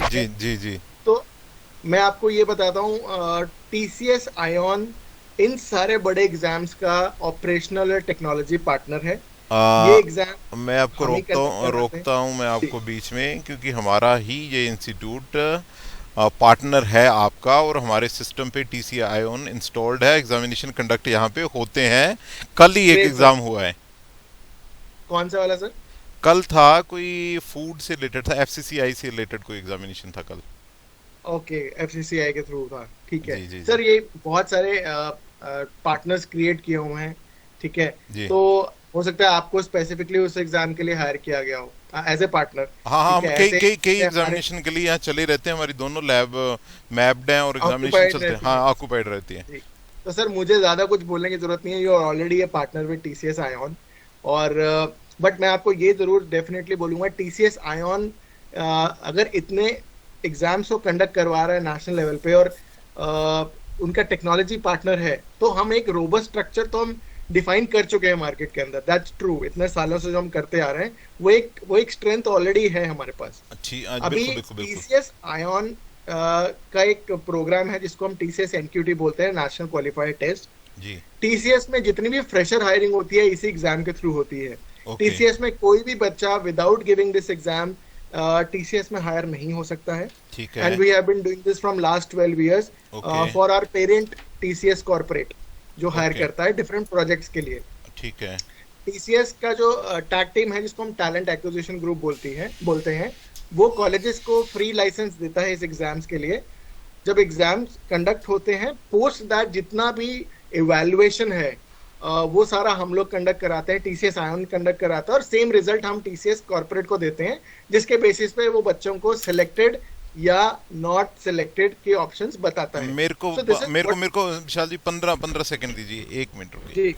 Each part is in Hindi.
जी है। जी जी। तो मैं आपको ये बताता हूँ, टीसीएस आयोन इन सारे बड़े एग्जाम्स का ऑपरेशनल और टेक्नोलॉजी पार्टनर है। ये आ, एग्जाम मैं आपको हम ही कंडक्ट करवाते हैं। रोकता हूँ मैं जी। आपको बीच में, क्योंकि हमारा ही ये इंस्टीट्यूट पार्टनर है आपका, और हमारे सिस्टम पे टीसी आयोन इंस्टॉल्ड है। एग्जामिनेशन कंडक्ट यहाँ पे होते हैं। कल ही एक ग्रेट सर। एग्जाम हुआ है। कौन सा वाला सर? कल था, कोई फूड से रिलेटेड था, एफसीसीआई से रिलेटेड कोई एग्जामिनेशन था कल। ओके, एफसीसीआई के थ्रू था, ठीक है। जी जी जी सर ये बहुत सारे पार्टनर्स क्रिएट किए हुए हैं, ठीक है। जी। तो हो सकता है आपको स्पेसिफिकली उस एग्जाम के लिए हायर किया गया हो एज ए पार्टनर। हाँ हाँ, ठीक हम है, कई ऐसे कई कई हमारे एग्जामिनेशन के लिए यहाँ चले रहते हैं। हमारी दोनों लैब मैप्ड हैं और एग्जामिनेशन ऑक्यूपाइड चलते हैं, रहती हाँ हैं। ऑक्यूपाइड रहती है। जी। तो सर मुझे ज्यादा कुछ बोलने की जरूरत नहीं है, you are already a partner with TCS iON. और बट मैं आपको ये जरूर डेफिनेटली बोलूंगा, टीसीएस आयोन अगर इतने एग्जाम्स को कंडक्ट करवा रहा है नेशनल लेवल पे, और उनका टेक्नोलॉजी पार्टनर है, तो हम एक रोबस्ट स्ट्रक्चर तो हम डिफाइन कर चुके हैं मार्केट के अंदर। दैट्स ट्रू, इतने सालों से जो हम करते आ रहे हैं वो एक स्ट्रेंथ ऑलरेडी है हमारे पास। अच्छी, अभी बिल्कुल बिल्कुल बिल्कुल। टीसीएस आयोन का एक प्रोग्राम है जिसको हम टीसीएस एनक्यूटी बोलते हैं, नेशनल क्वालिफायर टेस्ट। जी। टीसीएस में जितनी भी फ्रेशर हायरिंग होती है इसी एग्जाम के थ्रू होती है। ओके। टीसीएस में कोई भी बच्चा without giving this exam TCS में हायर नहीं हो सकता है। ठीक एंड है। We have been doing this from last 12 years okay. For our parent TCS corporate, जो हायर ओके। करता है डिफरेंट प्रोजेक्ट्स के लिए। ठीक है। टीसीएस का जो टैग टीम है, जिसको हम टैलेंट एक्विजिशन ग्रुप बोलते हैं, वो कॉलेजेस को फ्री लाइसेंस देता है इस एग्जाम्स के लिए। जब एग्जाम्स कंडक्ट होते हैं, पोस्ट दैट जितना भी इवैल्यूएशन है, वो सारा हम लोग कंडक्ट कराते हैं, टीसीएस आयोन कंडक्ट कराता है, और सेम रिजल्ट हम टीसीएस कॉर्पोरेट को देते हैं, जिसके बेसिस पे वो बच्चों को सिलेक्टेड या नॉट सिलेक्टेड के ऑप्शंस बताता है। मेरे को सो दिस इज व्हाट। मेरे को विशाल जी 15 15 सेकंड दीजिए, 1 मिनट रुकिए। जी।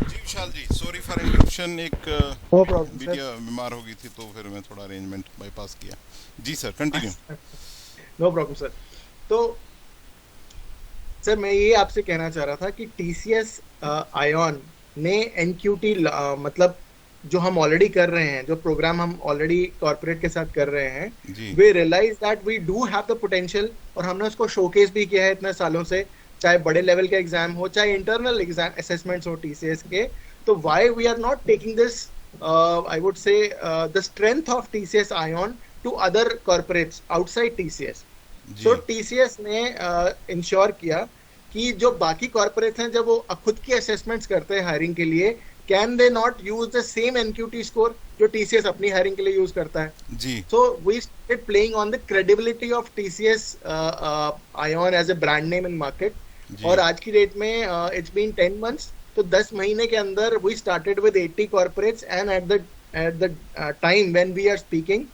जी विशाल जी, सॉरी फॉर इंटरप्शन। एक नो प्रॉब्लम सर। बिटिया बीमार हो गई थी, तो फिर मैं थोड़ा अरेंजमेंट बाईपास किया। जी sir, continue. No problem sir. तो सर मैं ये आपसे कहना चाह रहा था कि टीसीएस आयोन ने एनक्यूटी, मतलब जो हम ऑलरेडी कर रहे हैं, जो प्रोग्राम हम ऑलरेडी कॉर्पोरेट के साथ कर रहे हैं, जी we realize that we do have the potential, और हमने उसको शोकेस भी किया है इतने सालों से। चाहे बड़े लेवल के एग्जाम हो, चाहे इंटरनल एग्जाम असेसमेंट्स हो टीसीएस के। तो why we are not taking this, I would say, the strength of TCS iON to other corporates outside TCS. So ji. TCS ने इंश्योर किया कि जो बाकी कॉर्पोरेट्स हैं, जब वो खुद की असेसमेंट्स करते हैं हायरिंग के लिए, can they not use the same NQT score जो टीसीएस अपनी हायरिंग के लिए यूज करता है। जी so we started playing on the credibility of TCS iON as a brand name in market. जी। और आज की डेट में इट्स बीन 10 months, तो 10 महीने के अंदर we started with 80 corporates, and at the time when we are speaking,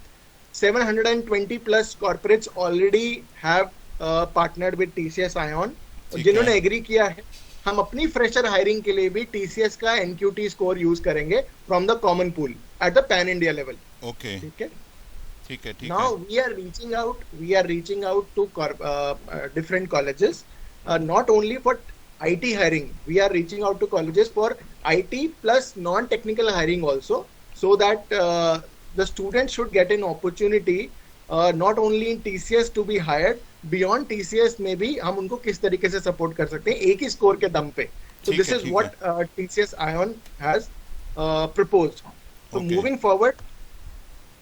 720 plus corporates already have partnered with TCS Ion, और ठीक है। जिन्होंने एग्री किया है। हम अपनी फ्रेशर हायरिंग के लिए भी टीसीएस का एनक्यूटी स्कोर यूज करेंगे from the common pool at the pan India level. Okay. ठीक है। ठीक है। ठीक है। Now we are reaching out to different colleges, not only for IT hiring. We are reaching out to colleges for IT plus non-technical hiring also, so that the students should get an opportunity, not only in TCS to be hired, beyond TCS में भी हम उनको किस तरीके से सपोर्ट कर सकते हैं एक ही स्कोर के दम पे। So ठीक this है। is ठीक है। what TCS Ion has proposed. So okay. moving forward,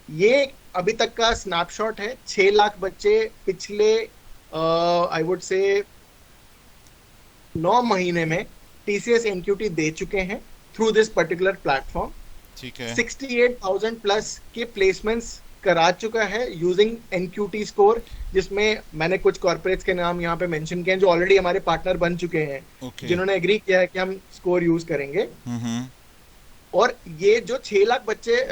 ये अभी तक का स्नैपशॉट है। 6 लाख बच्चे पिछले, आई वुड से, 9 महीने में टीसीएस एनक्यूटी दे चुके हैं थ्रू दिस पर्टिकुलर प्लेटफॉर्म। ठीक है। 68,000 प्लस के प्लेसमेंट्स करा चुका है यूजिंग एनक्यूटी स्कोर, जिसमें मैंने कुछ कॉर्पोरेट्स के नाम यहाँ पे मेंशन किए हैं जो ऑलरेडी हमारे पार्टनर बन चुके हैं, ओके। जिन्होंने एग्री किया है कि हम स्कोर यूज करेंगे। हम्म। और ये जो 6 लाख बच्चे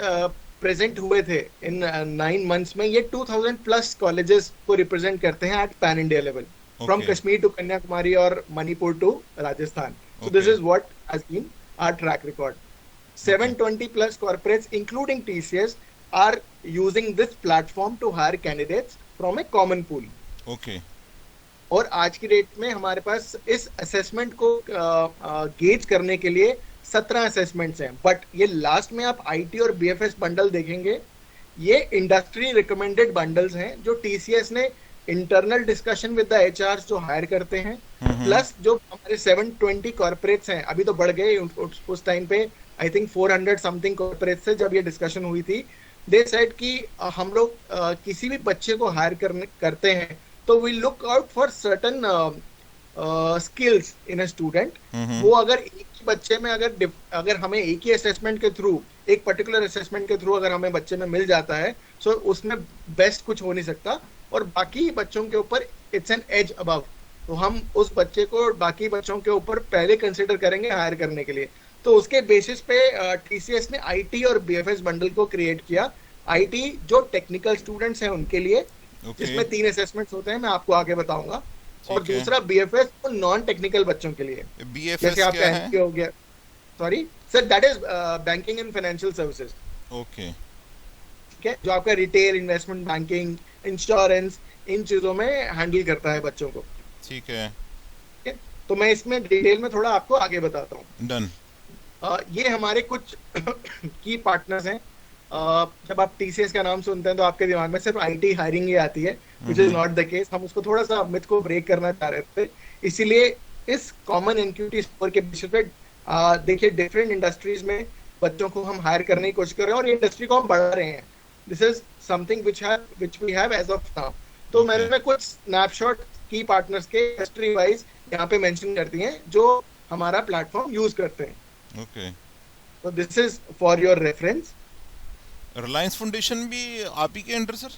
प्रेजेंट हुए थे इन 9 मंथ्स में, ये 2000 प्लस कॉलेजेस को रिप्रेजेंट करते हैं at pan India level, from okay. Kashmir to Kanyakumari और Manipur to Rajasthan. So this okay. Is what has been our track record. 720 plus corporates, including TCS, are using this platform to hire candidates from a common pool. Okay. और आज की डेट में हमारे पास इस असेसमेंट को गेज करने के लिए 17 असेसमेंट्स हैं, बट ये लास्ट में आप आईटी और बीएफएस बंडल देखेंगे, ये इंडस्ट्री रिकमेंडेड बंडल्स हैं जो टीसीएस ने internal discussion with the HR जो हायर करते हैं, प्लस जो हमारे 720 कॉर्पोरेट्स हैं, अभी तो बढ़ गए, उस टाइम पे आई थिंक 400 समथिंग कॉर्पोरेट से जब ये डिस्कशन हुई थी, दे सेड कि हम लोग किसी भी बच्चे को हायर करते हैं तो we look out for certain skills in a student. वो अगर एक ही बच्चे में अगर हमें एक ही असेसमेंट के थ्रू, एक पर्टिकुलर असेसमेंट के थ्रू अगर हमें बच्चे में मिल जाता है, सो उसमें बेस्ट कुछ हो नहीं सकता, और बाकी बच्चों के ऊपर इट्स एन एज अबव, तो हम उस बच्चे को बाकी बच्चों के ऊपर पहले कंसिडर करेंगे हायर करने के लिए। तो उसके बेसिस पे टीसीएस ने आईटी और बीएफएस बंडल को क्रिएट किया। आईटी जो टेक्निकल स्टूडेंट्स हैं उनके लिए, जिसमें 3 असेसमेंट्स होते हैं, मैं आपको आगे बताऊंगा, और दूसरा बीएफएस तो नॉन टेक्निकल बच्चों के लिए। बीएफएस जैसे आपका क्या है? एमपी हो गया, sorry sir, that is banking and financial services. Okay. ठीक है, जो आपका रिटेल, इन्वेस्टमेंट बैंकिंग, इंश्योरेंस, इन चीजों में हैंडल करता है बच्चों को। ठीक है। ठीक है, तो मैं इसमें डिटेल में थोड़ा आपको आगे बताता हूँ। डन। ये हमारे कुछ की पार्टनर्स हैं। जब आप टीसीएस का नाम सुनते हैं तो आपके दिमाग में सिर्फ आईटी हायरिंग ही आती है, which is not the case. हम उसको थोड़ा सा मिथ को ब्रेक करना चाह रहे थे, इसीलिए इस कॉमन एनक्यूटी स्कोर के बेसिस पे देखिए डिफरेंट इंडस्ट्रीज में बच्चों को हम हायर करने की कोशिश कर रहे हैं और ये इंडस्ट्री को हम बढ़ा रहे हैं। This is something which we have as of now. तो मैंने कुछ स्नैपशॉट की पार्टनर्स के इंडस्ट्री वाइज यहाँ पे मेंशन कर दिए हैं जो हमारा प्लेटफॉर्म यूज करते हैं। Okay. So this is for your reference. Reliance foundation भी आप ही के अंडर सर?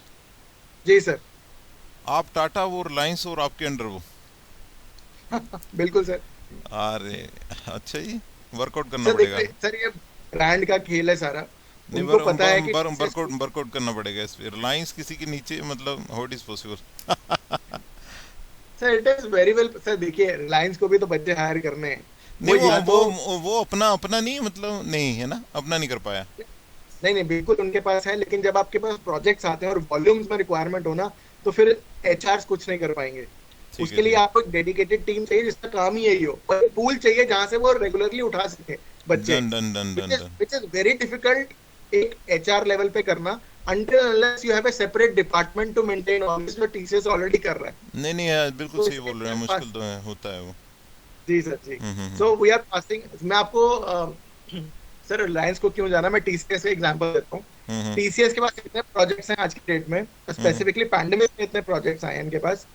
जी सर। आप टाटा, वो रिलायंस, और आपके अंडर वो? बिल्कुल सर। अरे अच्छा जी, वर्कआउट करना सर पड़ेगा। देखिए सर, ये ब्रांड का खेल है सारा, नहीं, उनको पता है कि वर्कआउट करना पड़ेगा इस पे। रिलायंस किसी के नीचे, मतलब how it is possible? Sir it is very well. Sir देखिए, रिलायंस को भी तो बच्चे हायर करने हैं। नहीं, वो अपना नहीं, मतलब नहीं है ना, अपना नहीं कर पाया। नहीं, बिल्कुल उनके पास है, लेकिन जब आपके पास प्रोजेक्ट्स आते हैं और वॉल्यूम्स में रिक्वायरमेंट होना, तो फिर एचआर कुछ नहीं कर पाएंगे। उसके लिए आपको एक डेडिकेटेड टीम चाहिए जिसका काम ही यही हो, और पूल चाहिए जहां से वो रेगुलरली उठा सके बच्चे, व्हिच इज वेरी डिफिकल्ट एक एचआर लेवल पे करना, until unless you have a separate department to maintain all this, जो TCS ऑलरेडी कर रहा है। नहीं है, बिल्कुल सही बोल रहे हैं, मुश्किल तो है, होता है वो। जी सर जी। So we are passing. मैं आपको सर रिलायंस को क्यों जाना, मैं टीसीएस का एग्जांपल देता हूँ। टीसीएस के पास इतने प्रोजेक्ट्स हैं आज की डेट में, स्पेसिफिकली पैंडेमिक में इतने प्रोजेक्ट्स आए हैं इनके पास।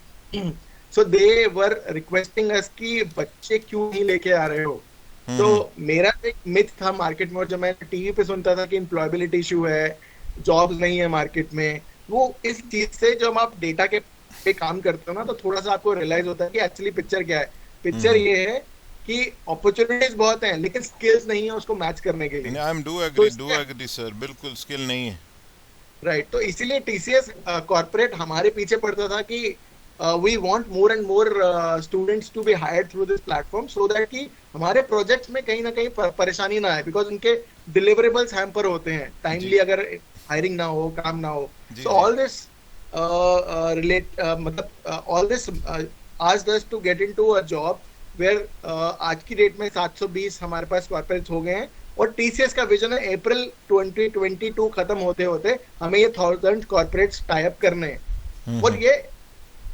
सो दे वर रिक्वेस्टिंग अस कि बच्चे क्यों नहीं लेके आ रहे हो। तो मेरा एक मिथ था मार्केट में, जब मैं टीवी पे सुनता था कि एम्प्लॉयबिलिटी इशू है, जॉब्स नहीं है मार्केट में, वो इस चीज से जब आप डेटा के पे काम करते हो ना, तो थोड़ा सा आपको रियलाइज होता है कि एक्चुअली पिक्चर क्या है। पिक्चर ये है कि अपॉर्चुनिटीज बहुत हैं, लेकिन स्किल्स नहीं है उसको मैच करने के लिए। I am do agree sir, बिल्कुल स्किल नहीं है। राइट, तो इसीलिए टीसीएस कॉर्पोरेट हमारे पीछे पड़ता था कि we want more and more students to be hired through this platform, so that कि हमारे प्रोजेक्ट्स में कहीं ना कहीं परेशानी ना आए, बिकॉज उनके डिलीवरेबल्स हैम्पर होते हैं टाइमली, अगर हायरिंग ना हो, काम ना हो। So all this all this asked us to get into a job where आज की डेट में 720 हमारे पास कॉर्पोरेट्स हो गए हैं, और टीसीएस का विजन है अप्रैल 2022 खत्म होते होते हमें ये 1000 कॉर्पोरेट्स टाई अप करने हैं। और ये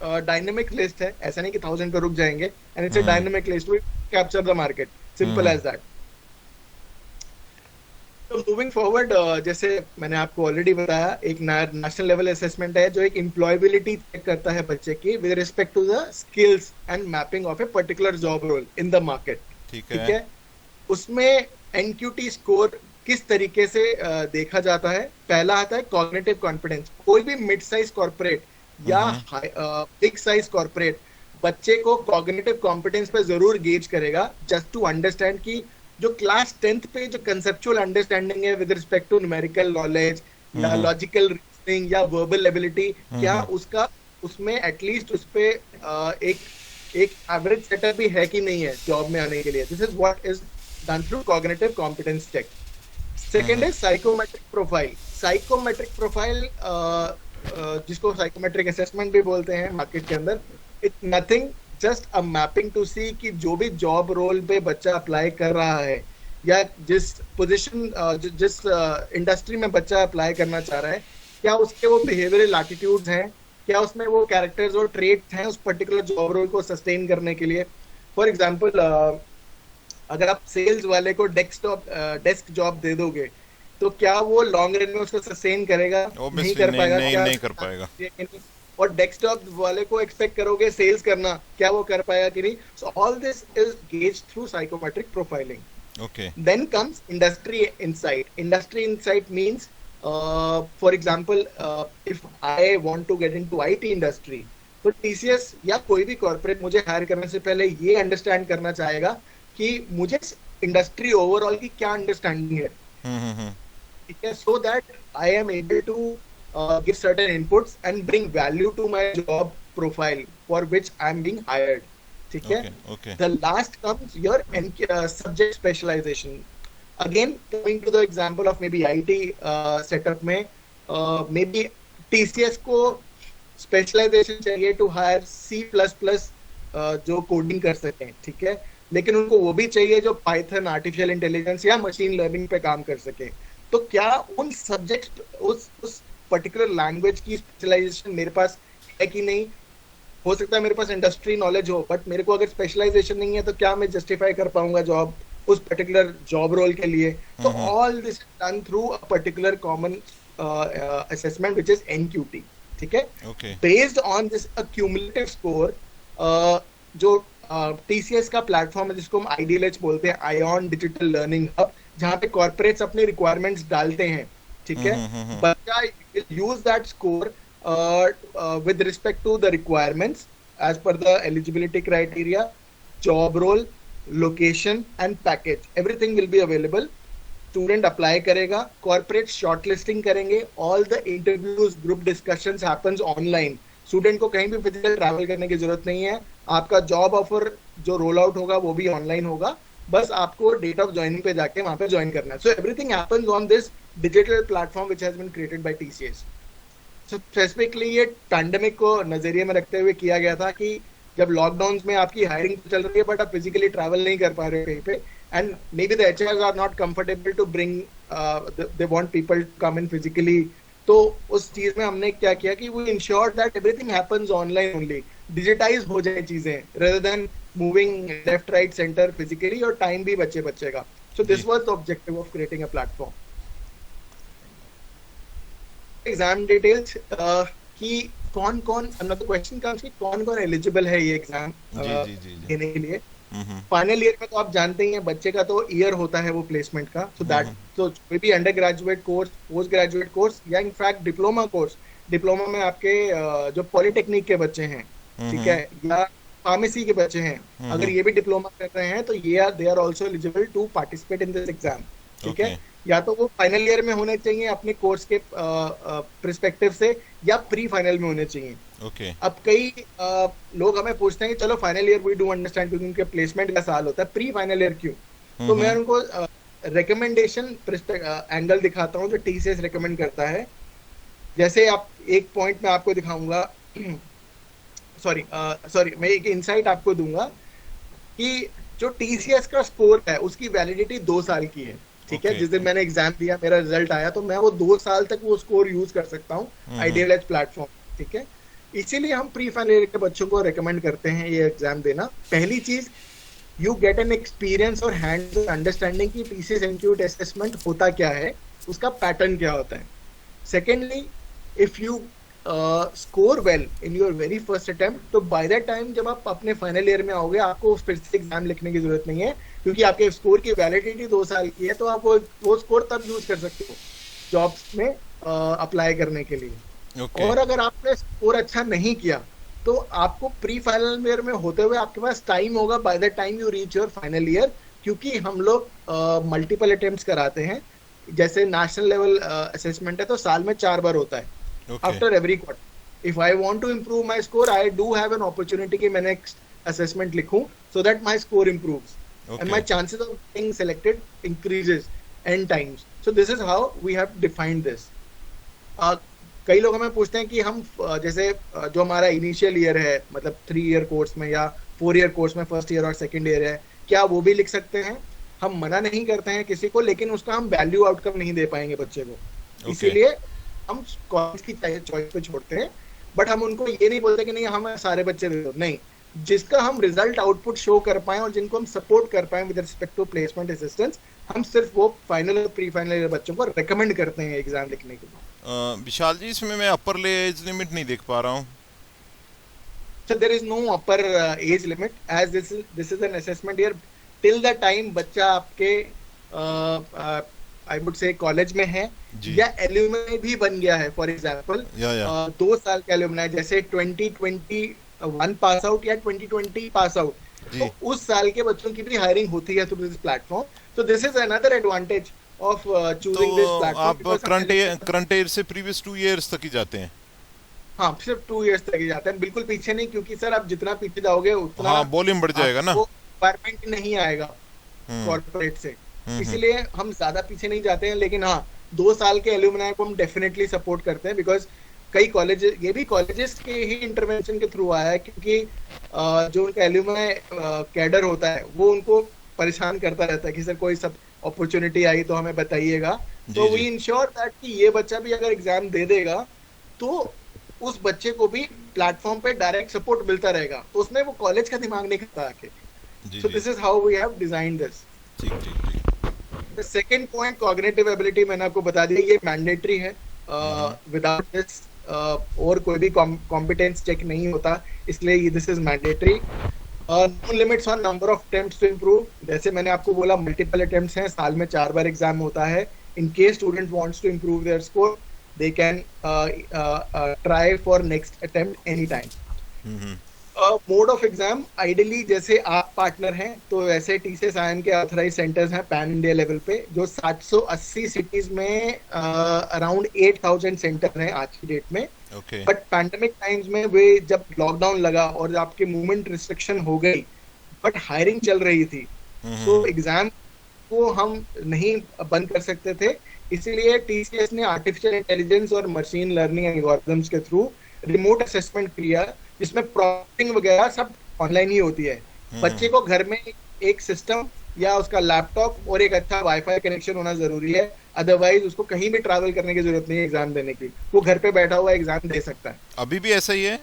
डायनेमिक लिस्ट है, ऐसा नहीं कि 1000 पे रुक जाएंगे, and it's a dynamic list, we capture the market, simple as that. तो मूविंग फॉरवर्ड, जैसे मैंने आपको ऑलरेडी बताया, एक नेशनल लेवल असेसमेंट है जो एक एम्प्लॉयबिलिटी चेक करता है बच्चे की with respect to the skills and mapping of a particular job role in the market. ठीक है, उसमें एनक्यूटी स्कोर किस तरीके से देखा जाता है। पहला आता है कॉग्निटिव कॉन्फिडेंस। कोई भी मिड साइज कॉर्पोरेट या बिग साइज कॉर्पोरेट बच्चे को कॉग्निटिव कॉम्पिटेंस पे जरूर गेज करेगा, जस्ट टू अंडरस्टैंड कि जो क्लास 10th पे जो कंसेप्चुअल अंडरस्टैंडिंग है with respect to numerical knowledge या लॉजिकल रीजनिंग या वर्बल एबिलिटी, क्या उसका उसमें एटलीस्ट उस पे एक एवरेज सेटअप भी है कि नहीं है जॉब में आने के लिए। This is what is done through cognitive competence check. Second है साइकोमेट्रिक प्रोफाइल। साइकोमेट्रिक प्रोफाइल जिसको साइकोमेट्रिक असेसमेंट भी बोलते हैं मार्केट के अंदर, it's nothing just a mapping to see कि जो भी जॉब रोल पे बच्चा अप्लाई कर रहा है या जिस पोजीशन जिस इंडस्ट्री में बच्चा अप्लाई करना चाह रहा है, क्या उसके वो बिहेवियरल एटीट्यूड्स हैं, क्या उसमें वो कैरेक्टर्स और ट्रेट्स हैं उस पर्टिकुलर जॉब रोल को सस्टेन करने के लिए। फॉर एग्जांपल अगर आप सेल्स वाले को डेस्क जॉब दे दोगे तो क्या वो लॉन्ग रन में उसको सस्टेन करेगा? नहीं कर पाएगा। नहीं कर पाएगा। और डेस्कटॉप वाले को एक्सपेक्ट करोगे सेल्स करना, क्या वो कर पाएगा कि नहीं? So all this is gauged through psychometric profiling. Okay. Then comes industry insight. Industry insight means for example if I want to get into IT industry, तो टीसीएस या कोई भी कॉर्पोरेट मुझे हायर करने से पहले ये अंडरस्टैंड करना चाहेगा कि मुझे इंडस्ट्री ओवरऑल की क्या अंडरस्टैंडिंग है, ठीक है, so that I am able to give certain inputs and bring value to my job profile for which I am being hired. ठीक है? Okay. The last comes your subject specialization. Again, coming to the example of maybe IT setup में maybe TCS को specialization चाहिए to hire C++ जो coding कर सकें, ठीक है, लेकिन उनको वो भी चाहिए जो Python, artificial intelligence या machine learning पे काम कर सके। तो क्या उन सब्जेक्ट उस पर्टिकुलर लैंग्वेज की स्पेशलाइजेशन मेरे पास है कि नहीं? हो सकता है मेरे पास इंडस्ट्री नॉलेज हो, बट मेरे को अगर स्पेशलाइजेशन नहीं है तो क्या मैं जस्टिफाई कर पाऊंगा जॉब उस पर्टिकुलर जॉब रोल के लिए? तो all this done through a particular common assessment which is NQT, ठीक है? Based on this cumulative score, जो टीसीएस का प्लेटफॉर्म है जिसको हम आईडीएलएच बोलते हैं, आईऑन डिजिटल लर्निंग हब, जहाँ पे कॉर्पोरेट्स अपने रिक्वायरमेंट्स डालते हैं, ठीक है, बच्चा use that score with respect to the requirements as per the eligibility criteria, job role, location and package. Everything will be available. Student apply करेगा, corporate shortlisting करेंगे, all the interviews, group discussions happens online. Student को कहीं भी physical travel करने की जरूरत नहीं है। आपका job offer जो roll out होगा वो भी online होगा, बस आपको डेट ऑफ ज्वाइनिंग पे जाके वहां पे ज्वाइन करना है। So everything happens on this digital platform which has been created by TCS. So specifically ये पैंडेमिक को नजरिए में रखते हुए किया गया था कि जब लॉकडाउन में आपकी हायरिंग चल रही है बट आप फिजिकली ट्रैवल नहीं कर पा रहे कहीं पे, and may be the HRs are not comfortable to bring, they want people to come in physically. तो उस चीज में हमने क्या किया कि we ensure that everything happens online only, digitize हो जाए चीजें rather than moving left right centre physically, और टाइम भी बचेगा। So this was the objective of creating a platform. Exam details कि कौन अनदर क्वेश्चन कम्स कि कौन एलिजिबल है ये एग्जाम देने के लिए। फाइनल ईयर में तो आप जानते ही हैं बच्चे का तो ईयर होता है वो प्लेसमेंट का, सो दैट तो कोई भी under graduate course, post graduate course या इनफैक्ट डिप्लोमा कोर्स, डिप्लोमा में आपके जो पॉलिटेक्निक के बच्चे हैं, ठीक है, या फार्मेसी के बच्चे हैं, अगर ये भी डिप्लोमा कर रहे हैं तो ये they are also eligible to participate in this exam, ठीक है। या तो वो फाइनल ईयर में होने चाहिए अपने कोर्स के पर्सपेक्टिव से, या प्री फाइनल में होने चाहिए। अब कई लोग हमें पूछते हैं कि चलो final year we do understand क्योंकि उनके प्लेसमेंट का साल होता है, प्री फाइनल ईयर क्यों? तो मैं उनको रिकमेंडेशन एंगल दिखाता हूँ जो टीसीएस रिकमेंड करता है। जैसे आप एक पॉइंट में आपको दिखाऊंगा, सॉरी मैं एक इनसाइट आपको दूंगा कि जो टीसीएस का स्कोर है उसकी वैलिडिटी 2 साल की है, ठीक है। जिस दिन मैंने एग्जाम दिया मेरा रिजल्ट आया तो मैं वो 2 साल तक वो स्कोर यूज कर सकता हूँ आईडीएलएच प्लेटफॉर्म, ठीक है। इसीलिए हम प्री फाइनल ईयर के बच्चों को रेकमेंड करते हैं ये एग्जाम देना। पहली चीज, यू गेट एन एक्सपीरियंस और हैंड्स अंडरस्टैंडिंग की टीसीएस एनक्यूटी असेसमेंट होता क्या है, उसका पैटर्न क्या होता है। Secondly, if you score well in your very first attempt, तो बाय द टाइम जब आप अपने फाइनल ईयर में आओगे आपको फिर से एग्जाम लिखने की जरूरत नहीं है, क्योंकि आपके स्कोर की वैलिडिटी 2 साल की है, तो आप वो स्कोर तब यूज कर सकते हो जॉब्स में अप्लाई करने के लिए। और अगर आपने स्कोर अच्छा नहीं किया तो आपको प्री फाइनल ईयर में होते हुए आपके पास टाइम होगा bye the time you reach your final year, क्योंकि हम लोग मल्टीपल अटेम्प्ट्स कराते हैं। जैसे नेशनल लेवल असेसमेंट है तो साल में 4 बार होता है, after every quarter. If I want to improve my score I do have an opportunity कि मैं नेक्स्ट असेसमेंट लिखूं so that my score improves and my chances of getting selected increases n times. So this is how we have defined this. कई लोग हमें पूछते हैं कि हम जैसे जो हमारा इनिशियल ईयर है, मतलब 3 ईयर कोर्स में या 4 ईयर कोर्स में फर्स्ट ईयर और सेकंड ईयर है, क्या वो भी लिख सकते हैं? हम मना नहीं करते हैं किसी को, लेकिन उसका हम वैल्यू आउटकम नहीं दे पाएंगे बच्चे को। इसीलिए हम कॉलेज की चॉइस पे छोड़ते हैं, बट हम उनको ये नहीं बोलते कि नहीं हमें सारे बच्चे दे दो, नहीं। जिसका हम रिजल्ट आउटपुट शो कर पाए और जिनको हम सपोर्ट कर पाए with respect to placement assistance, हम सिर्फ वो फाइनल और प्री फाइनल ईयर बच्चों को रिकमेंड करते हैं एग्जाम लिखने के लिए। विशाल जी, इसमें मैं अपर एज लिमिट नहीं देख पा रहा हूँ। So there is no upper age limit as this is an assessment year till the time बच्चा आपके I would say कॉलेज में है या एल्यूमिनाई भी बन गया है। फॉर एग्जांपल 2 साल के एल्यूमिनाई जैसे 2021 पास आउट या 2020 पास आउट, तो उस साल के बच्चों की भी हायरिंग होती है थ्रू दिस प्लेटफॉर्म। तो this is another advantage of choosing this platform. आप करंट ईयर से प्रीवियस 2 इयर्स तक ही जाते हैं? हाँ, सिर्फ 2 इयर्स तक ही जाते हैं, बिल्कुल पीछे नहीं, क्योंकि सर आप जितना पीछे जाओगे उतना वॉल्यूम बढ़ जाएगा ना, रिक्वायरमेंट नहीं आएगा कॉर्पोरेट से। इसीलिए हम ज्यादा पीछे नहीं जाते हैं। लेकिन हाँ, 2 साल के एल्यूमिनाई को हम डेफिनेटली सपोर्ट करते हैं, बिकॉज कई कॉलेज, ये भी कॉलेजेस के ही इंटरवेंशन के थ्रू आया है, क्योंकि जो उनका एल्यूमिनाई कैडर होता है वो उनको परेशान करता रहता है कि सर कोई सब अपॉर्चुनिटी आई तो हमें बताइएगा। तो वी इंश्योर दैट कि ये बच्चा भी अगर एग्जाम दे देगा तो उस बच्चे को भी प्लेटफॉर्म पे डायरेक्ट सपोर्ट मिलता रहेगा, तो उसमें वो कॉलेज का दिमाग नहीं खाता आके। So this is how we have designed this. The second point, cognitive ability, मैंने आपको बता दिया ये मैंडेटरी है। विदाउट दिस और कोई भी कॉम्पिटेंस चेक नहीं होता, इसलिए this is mandatory. No limits on number of attempts to improve. जैसे मैंने आपको बोला मल्टीपल अटेम्प्ट्स हैं, साल में 4 बार एग्जाम होता है। In case student wants to improve their score they can try for next attempt anytime. Mode of exam, ideally जैसे आप पार्टनर हैं तो वैसे TCS-IIM के ऑथराइज सेंटर्स हैं पैन इंडिया लेवल पे, जो 780 सिटीज में अराउंड 8000 सेंटर हैं आज की डेट में। बट पैंडेमिक टाइम्स में वे जब लॉकडाउन लगा और आपके मूवमेंट रिस्ट्रिक्शन हो गई बट हायरिंग चल रही थी, तो एग्जाम को हम नहीं बंद कर सकते थे। इसीलिए TCS ने आर्टिफिशियल इंटेलिजेंस और मशीन लर्निंग एल्गोरिथम्स के थ्रू रिमोट असेसमेंट किया, जिसमें प्रॉम्प्टिंग वगैरह सब ऑनलाइन ही होती है। बच्चे को घर में एक सिस्टम या उसका लैपटॉप और एक अच्छा वाईफाई कनेक्शन होना जरूरी है, अदरवाइज उसको कहीं भी ट्रैवल करने की जरूरत नहीं है एग्जाम देने की, वो घर पे बैठा हुआ एग्जाम दे सकता है। अभी भी ऐसा ही है?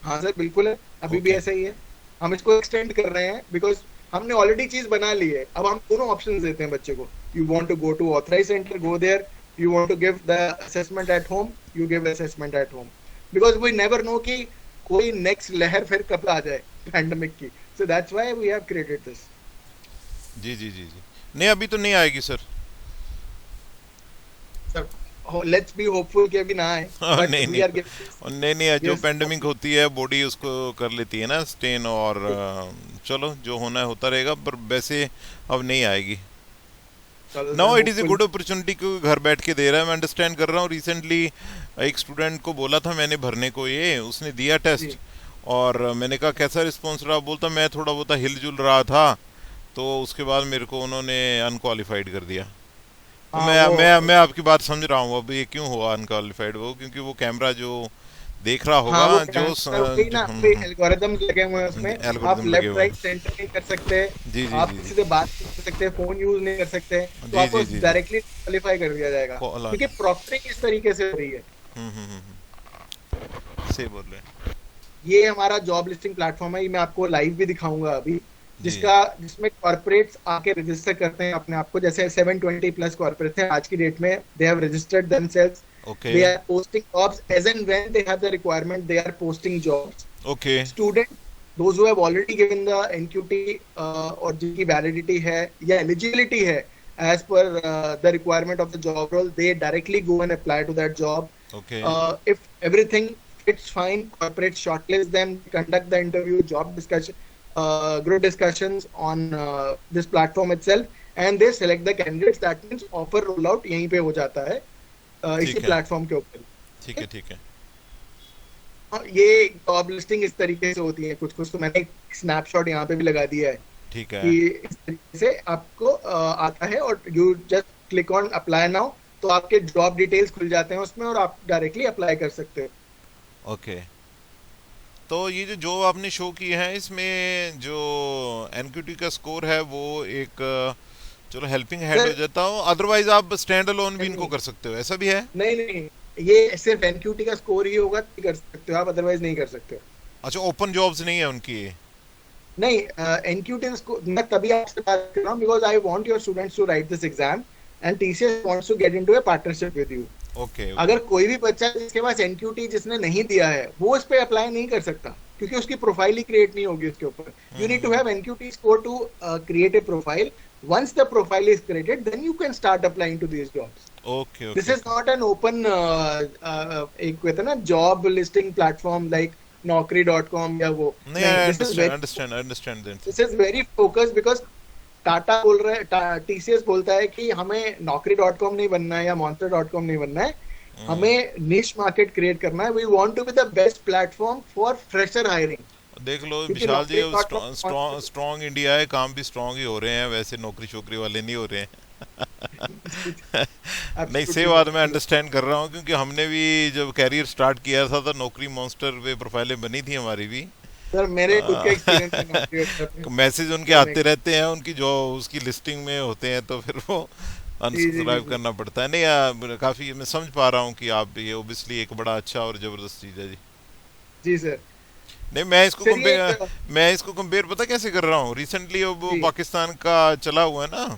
हाँ सर, बिल्कुल है, अभी भी ऐसा ही है। हम इसको एक्सटेंड कर रहे हैं बिकॉज हमने ऑलरेडी चीज बना ली है। अब हम दोनों ऑप्शंस देते हैं बच्चे को। You want to go to authorized center, go there. You want to give the assessment at home, you give assessment at home. Because we never know कि कोई next लहर फिर कब आ जाए pandemic की. So that's why we have created this. जी जी जी जी। नहीं, अभी तो नहीं आएगी sir. Sir, let's be hopeful कि अभी ना आए। नहीं, जो पेंडेमिक होती है बॉडी उसको कर लेती है ना स्टेन, और चलो जो होना है होता रहेगा, पर वैसे अब नहीं आएगी। No, it is a good opportunity क्योंकि घर बैठ के दे रहा है। मैं अंडरस्टैंड कर रहा हूँ। रिसेंटली एक स्टूडेंट को बोला था मैंने भरने को, ये उसने दिया टेस्ट और मैंने कहा कैसा रिस्पॉन्स रहा, बोलता मैं थोड़ा बहुत हिल जुल रहा था, तो उसके बाद मेरे को उन्होंने अनक्वालिफाइड कर दिया। तो मैं आपकी बात समझ रहा हूँ अब ये क्यों हुआ अनक्वालिफाइड, वो क्योंकि वो कैमरा जो देख रहा होगा, जो एल्गोरिथम्स लगे हुए हैं उसमें, आप लेफ्ट राइट सेंटर नहीं कर सकते, आप किसी से बात नहीं कर सकते, फोन यूज नहीं कर सकते, तो आपको डायरेक्टली क्वालिफाई कर दिया जाएगा, क्योंकि प्रॉक्टरिंग इस तरीके से हो रही है। सही बोल रहे हैं। ये हमारा जॉब लिस्टिंग प्लेटफॉर्म है, ये मैं आपको लाइव भी दिखाऊंगा अभी, जिसमें कॉर्पोरेट्स आके रजिस्टर करते हैं अपने आप को। जैसे 720 प्लस कॉर्पोरेट्स हैं आज की डेट में, they have registered themselves okay They are posting jobs as and when they have the requirement. They are posting jobs. Okay Student, those who have already given the NQT और जिनकी validity है या eligibility है as per the requirement of the job role, they directly go and apply to that job. Okay If everything fits fine, corporate shortlist them, conduct the interview, job discussion, group discussions on this platform itself, and they select the candidates. That means offer rollout यहीं पे हो जाता है इसी ठीक है प्लेटफॉर्म के ऊपर। ठीक है ठीक है ये जॉब लिस्टिंग इस तरीके से होती है, कुछ कुछ तो मैंने एक स्नैपशॉट यहाँ पे भी लगा दिया है ठीक है कि इस तरीके से आपको आता है और you just click on apply now, तो आपके जॉब डिटेल्स खुल जाते हैं उसमें और आप डायरेक्टली अप्लाई कर सकते हो। ओके। तो ये जो जॉब आपने शो की है इसमें जो एनक्यूटी का स्कोर है वो एक चलो हेल्पिंग हैंड हो सर जाता हूँ, अदरवाइज आप स्टैंड अलोन भी इनको नहीं कर सकते हो, ऐसा भी है? नहीं नहीं, ये सिर्फ एनक्यूटी का स्कोर ही होगा तो कर सकते हो आप, अदरवाइज नहीं कर सकते हो। अच्छा, ओपन जॉब्स नहीं है उनकी ये? नहीं, एनक्यूटी मैं तभी आपसे बात कर रहा हूँ because I want your students to write this exam and TCS wants to get into a partnership with you. Okay अगर ओके कोई भी बच्चा जिसके पास एनक्यूटी जिसने नहीं दिया है वो इस पे अप्लाई नहीं कर सकता क्योंकि उसकी प्रोफाइल ही क्रिएट नहीं होगी उसके ऊपर। You need to have NQT score to create a profile. once the profile is created then you can start applying to these jobs. Okay This okay is not an open एक कहते हैं ना job listing platform like naukri.com या वो नहीं, नहीं। I this is understand very understand understand then. This is very focused because Tata बोल रहे हैं, टीसीएस बोलता है कि हमें naukri.com नहीं बनना है या monster.com नहीं बनना है, हमें निश मार्केट क्रिएट करना है। We want to be the best platform for fresher hiring. देख लो क्योंकि विशाल जी, naukri.com स्ट्रॉन्ग इंडिया है, काम भी स्ट्रॉन्ग ही हो रहे हैं, वैसे नौकरी छोकरी वाले नहीं हो रहे हैं। नहीं, सही एब्सोल्युटली बात, मैं अंडरस्टैंड कर रहा हूँ क्योंकि हमने भी जब कैरियर स्टार्ट किया था तो नौकरी मॉन्स्टर पे प्रोफाइलें बनी थी हमारी भी। सर मेरे खुद का एक्सपीरियंस है नौकरी मैसेज उनके करने आते रहते हैं, उनकी जो उसकी लिस्टिंग में होते हैं, तो फिर वो जी जी जी अनसब्सक्राइब जी करना पड़ता है। नहीं काफ़ी मैं समझ पा रहा हूँ कि आप ये ओबियसली एक बड़ा अच्छा और ज़बरदस्त चीज़ है जी। जी सर। नहीं, सर ये एक मैं इसको कंपेयर पता कैसे कर रहा हूँ, रिसेंटली अब वो जी पाकिस्तान का चला हुआ है ना,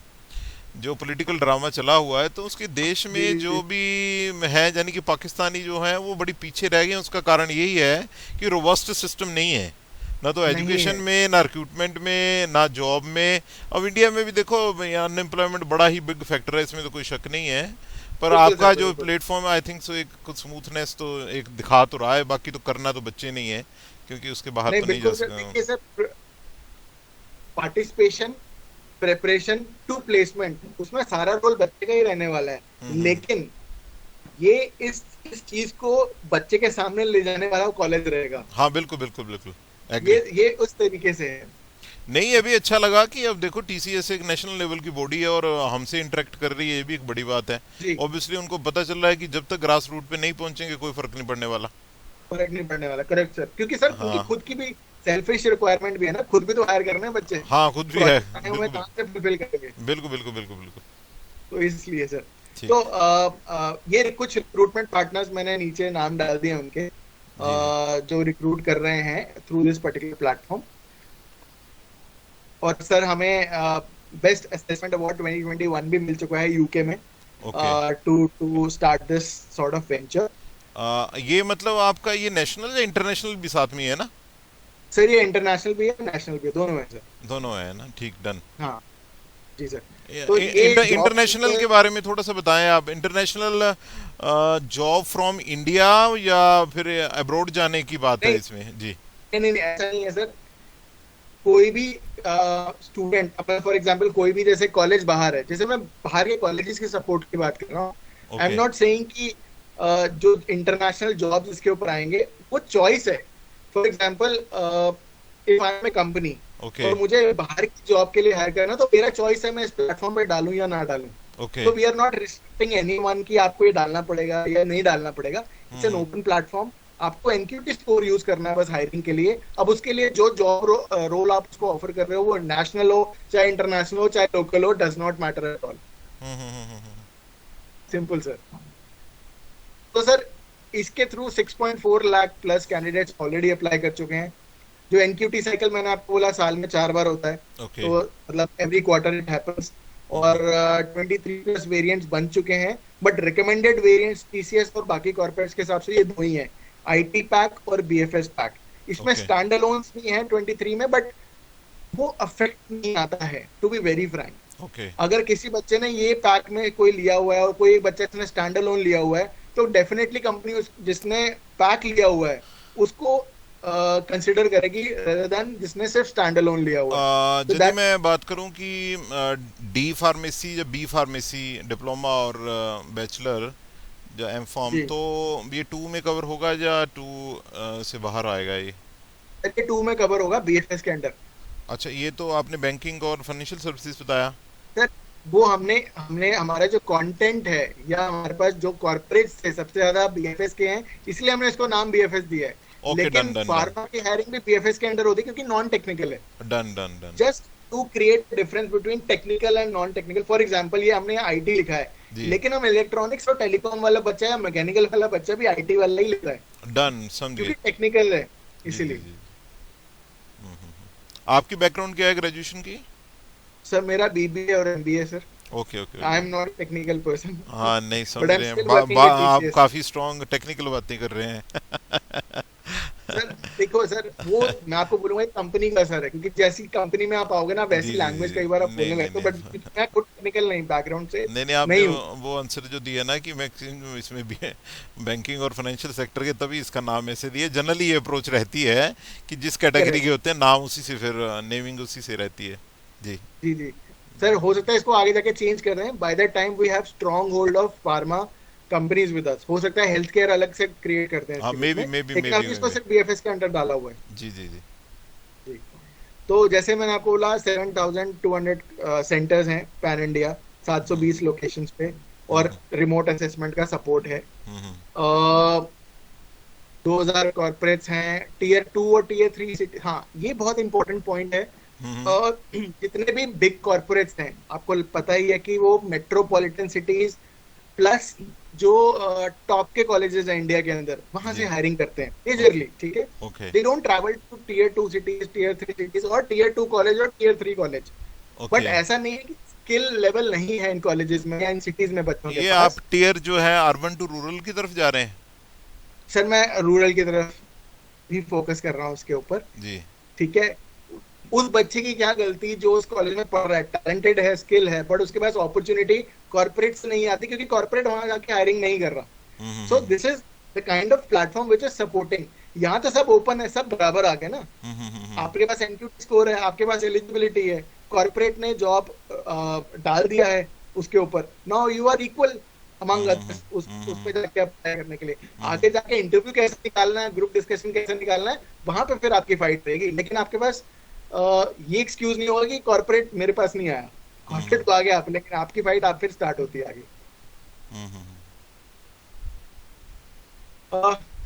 जो पॉलिटिकल ड्रामा चला हुआ है, तो उसके देश जी में जी जो भी है, यानी कि पाकिस्तानी जो है वो बड़ी पीछे रह गए हैं। उसका कारण यही है कि रोबस्ट सिस्टम नहीं है, ना तो नहीं एजुकेशन है। में, ना रिक्रूटमेंट में, ना जॉब में। अब इंडिया में भी देखो अनएम्प्लॉयमेंट बड़ा ही बिग फैक्टर है, इसमें तो कोई शक नहीं है, पर बिल्कुल सर आपका जो बिल्कुल। प्लेटफॉर्म आई थिंक सो एक कुछ स्मूथनेस तो एक दिखा तो रहा है, बाकी तो करना तो बच्चे नहीं है, क्योंकि उसके बाहर नहीं तो नहीं जा बिल्कुल सर, सका। देखिए sir, participation, preparation to placement, उसमें सारा रोल बच्चे का ही रहने वाला है। हम्म। लेकिन ये इस चीज को बच्चे के सामने ले जाने वाला कॉलेज रहेगा। हाँ बिल्कुल बिल्कुल बिल्कुल, एग्री। ये उस तरीके से है। नहीं, अभी अच्छा लगा कि अब देखो टीसीएस एक नेशनल लेवल की बॉडी है और हमसे इंटरेक्ट कर रही है, ये भी एक बड़ी बात है। जी, ऑब्वियसली उनको पता चल रहा है कि जब तक ग्रास रूट पे नहीं पहुंचेंगे कोई फर्क नहीं पड़ने वाला। फर्क नहीं पड़ने वाला, करेक्ट सर, क्योंकि सर उनकी हाँ खुद की भी सेल्फिश रिक्वायरमेंट भी है ना, खुद भी तो हायर करने हैं बच्चे। हाँ, खुद भी है, प्रोजेक्ट आए हुए बिल्कुल कहाँ से फुलफिल करेंगे? बिल्कुल बिल्कुल बिल्कुल बिल्कुल। तो इसलिए सर, ठीक। तो ये कुछ रिक्रूटमेंट पार्टनर्स मैंने नीचे नाम डाल दिए उनके, जी जी जो रिक्रूट कर रहे हैं थ्रू दिस पर्टिकुलर प्लेटफॉर्म। और सर हमें बेस्ट असेसमेंट अवार्ड 2021 भी मिल चुका है यूके में okay. To start this sort of venture. ये मतलब आपका ये नेशनल या इंटरनेशनल भी साथ में ही है ना? सर ये इंटरनेशनल भी है, नेशनल भी है, दोनों है सर। दोनों है ना, ठीक, डन। हाँ जी सर। तो ये जॉब इंटरनेशनल के बारे में थोड़ा सा बताएं आप। इंटरनेशनल जॉब फ्रॉम इंडिया या फिर अब्रॉड जाने की बात है नहीं इसमें जी? नहीं ऐसा नहीं है सर। कोई भी स्टूडेंट अपना, फॉर एग्जांपल कोई भी जैसे कॉलेज बाहर है, जैसे मैं बाहर के कॉलेजेस की सपोर्ट की बात कर रहा हूँ। I am okay not saying कि जो इंटरनेशनल जॉब्स इसके ऊपर आएंगे वो चॉइस है। For example if I am a company okay और मुझे बाहर की जॉब के लिए हायर करना, तो मेरा चॉइस है मैं इस प्लेटफॉर्म पे डालूं या ना डालूं। ओके। तो we are not restricting anyone कि आपको ये डालना पड़ेगा या नहीं डालना पड़ेगा। It's an hmm. Open platform. आपको एनक्यूटी स्कोर यूज करना है बस हायरिंग के लिए। अब उसके लिए जो जॉब रोल आप उसको ऑफर कर रहे हो, वो नेशनल हो चाहे इंटरनेशनल हो चाहे लोकल हो, does not matter at all. Simple sir. तो सर इसके through 6.4 lakh plus candidates already apply कर चुके हैं। जो एनक्यूटी साइकिल मैंने आपको बोला साल में 4 बार होता है, ओके तो मतलब एवरी क्वार्टर इट हैपेंस। और 23+ वेरिएंट्स बन चुके हैं, बट रिकमेंडेड वेरिएंट्स टीसीएस और बाकी कॉर्पोरेट्स के हिसाब से ये दो ही हैं, आईटी पैक और बीएफएस पैक। इसमें ओके स्टैंड अलोन्स भी हैं 23 में, बट वो अफेक्ट नहीं आता है, to be very frank. Okay अगर किसी बच्चे ने ये पैक में कोई लिया हुआ है और कोई एक बच्चा ने स्टैंड अलोन लिया हुआ है, तो डेफिनेटली कंपनी जिसने पैक लिया हुआ है उसको कंसिडर करेगी rather than जिसने सिर्फ स्टैंड अलोन लिया हुआ है। तो यदि दैट मैं बात करूं कि डी फार्मेसी या बी फार्मेसी डिप्लोमा और बैचलर या एम फॉर्म, जी, तो ये टू में कवर होगा या टू से बाहर आएगा ये? ये 2 में कवर होगा बीएफएस के अंडर। अच्छा, ये तो आपने बैंकिंग और फाइनेंशियल सर्विसेज बताया। सर वो हमने हमने हमारा जो कंटेंट है या हमारे पास जो कॉर्पोरेट्स है सबसे ज्यादा बीएफएस के हैं, इसलिए हमने इसको नाम बीएफएस दिया है। ओके, डन लेकिन डन डन फार्मा की हायरिंग भी बीएफएस के अंडर होती है क्योंकि नॉन टेक्निकल है। Done done done. Just to create difference between technical and non technical. For example ये हमने आईटी लिखा है, जी, लेकिन हम इलेक्ट्रॉनिक्स और टेलीकॉम वाला बच्चा या मैकेनिकल वाला बच्चा भी आईटी वाला ही लिख रहा है डन, समझ क्योंकि गए। टेक्निकल है जी जी इसीलिए। जी। आपकी बैकग्राउंड क्या है ग्रेजुएशन की? सर मेरा बीबीए और MBA sir. Okay okay I okay. Am not technical person हाँ, नहीं बट समझ आई एम रहे हैं, स्टिल वर्किंग विद आप टीसीएस। काफी स्ट्रॉन्ग टेक्निकल बातें कर रहे हैं। सर देखो सर, वो मैं आपको बोलूंगा कंपनी का असर है, क्योंकि जैसी कंपनी में आप आओगे ना जी वैसी जी लैंग्वेज जी, कई बार आप नहीं बोलने नहीं लगते हो, नहीं। बट मैं खुद टेक्निकल नहीं बैकग्राउंड से नहीं नहीं, आपने नहीं हूँ। वो आंसर जो दिया ना कि मैक्सिमम इसमें भी बैंकिंग और फाइनेंशियल सेक्टर के, तभी इसका नाम ऐसे दिया। जनरली ये अप्रोच रहती है कि जिस कैटेगरी करेक्ट। के होते हैं नाम उसी से, फिर नेमिंग उसी से रहती है। जी। जी जी। सर हो सकता है इसको आगे जाके चेंज कर रहे हैं, by the time we have strong hold of pharma companies with us. हो सकता है हेल्थ केयर अलग से क्रिएट करते हैं हाँ, इसके मे बीच बी में, मे बी मे लेकिन बी अभी मे इसको बी। सिर्फ बीएफएस के अंडर डाला हुआ है। जी जी जी। जी। तो जैसे मैंने आपको बोला 7200 सेंटर्स हैं पैन इंडिया, 720 लोकेशंस पे, और हम्म रिमोट असेसमेंट का सपोर्ट है। हम्म 2000 कॉर्पोरेट्स हैं, टीयर 2 और टीयर 3 सिटी। हाँ ये बहुत इंपॉर्टेंट पॉइंट है। हम्म जितने भी बिग कॉर्पोरेट्स हैं आपको पता ही है कि वो मेट्रोपॉलिटन सिटीज प्लस जो टॉप के कॉलेजेस हैं इंडिया के अंदर, वहां से जी। हायरिंग करते हैं मेजरली, ठीक है। Okay they don't travel to tier 2 cities, tier 3 cities और टीयर 2 कॉलेज और टीयर 3 कॉलेज। But okay. ऐसा नहीं है कि स्किल लेवल नहीं है इन कॉलेजेस में या इन सिटीज में बच्चों के ये आप पास। टीयर जो है अर्बन टू रूरल की तरफ जा रहे हैं? सर मैं रूरल की तरफ भी फोकस कर रहा हूँ उसके ऊपर, जी। ठीक है। उस बच्चे की क्या गलती जो उस कॉलेज में पढ़ रहा है, टैलेंटेड है, स्किल है, बट उसके पास अपॉर्चुनिटी कॉर्पोरेट से नहीं आती क्योंकि कॉर्पोरेट वहां जाके हायरिंग नहीं कर रहा। So hmm this is the kind of platform which is supporting. यहाँ तो सब ओपन है, सब बराबर आ गए ना। हम्म। आपके पास एनक्यूटी स्कोर है, आपके पास एलिजिबिलिटी है, कॉर्पोरेट ने जॉब डाल दिया है उसके ऊपर, now you are equal among others उस पे जाके अप्लाई करने के लिए। आगे जाके इंटरव्यू कैसे निकालना है, ग्रुप डिस्कशन कैसे निकालना है, वहां पे फिर आपकी फाइट रहेगी। लेकिन आपके पास ये एक्सक्यूज नहीं होगा कि कॉर्पोरेट मेरे पास नहीं आया, कॉर्पोरेट तो आ गया आप, लेकिन आपकी फाइट आप फिर स्टार्ट होती है आगे। हम्म।